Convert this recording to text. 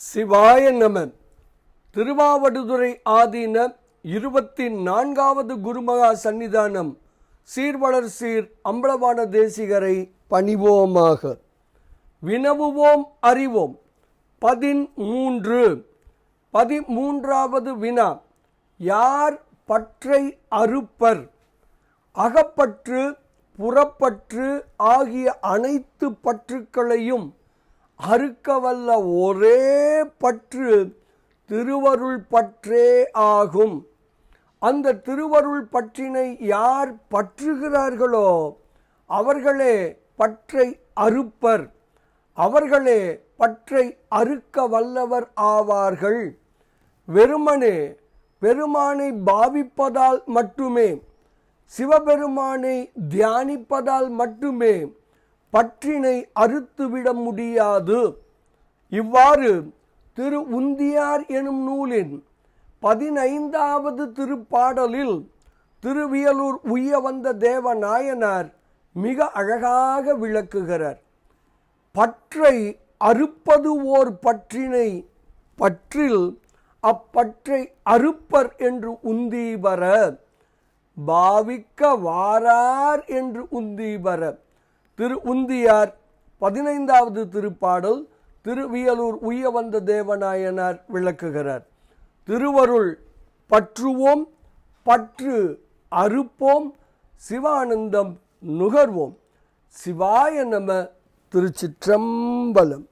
சிவாய நம. திருவாவடுதுறை ஆதீன 24வது குருமகா சன்னிதானம் சீர்வளர் சீர் அம்பலவான தேசிகரை பணிவோமாக. வினவுவோம் அறிவோம். 13வது வினா. யார் பற்றை அறுப்பர்? அகப்பற்று புறப்பற்று ஆகிய அனைத்து பற்றுக்களையும் அறுக்கவல்ல ஒரே பற்று திருவருள் பற்றே ஆகும். அந்த திருவருள் பற்றினை யார் பற்றுகிறார்களோ அவர்களே பற்றை அறுப்பர். அவர்களே பற்றை அறுக்க வல்லவர் ஆவார்கள். வெறுமனே பெருமானை பாவிப்பதால் மட்டுமே, சிவபெருமானை தியானிப்பதால் மட்டுமே பற்றினை அறுத்துவிட முடியாது. இவ்வாறு திரு உந்தியார் எனும் நூலின் 15வது திருப்பாடலில் திருவியலூர் உய்ய வந்த தேவநாயனார் மிக அழகாக விளக்குகிறார். பற்றை அறுப்பது ஓர் பற்றினை பற்றில் அப்பற்றை அறுப்பர் என்று உந்தீபர, பாவிக்க வாரார் என்று உந்தீபர. திரு உந்தியார் 15வது திருப்பாடல் திருவியலூர் உய்ய வந்த தேவநாயனார் விளக்குகிறார். திருவருள் பற்றுவோம், பற்று அறுப்போம், சிவானந்தம் நுகர்வோம். சிவாய நம. திருச்சிற்றம்பலம்.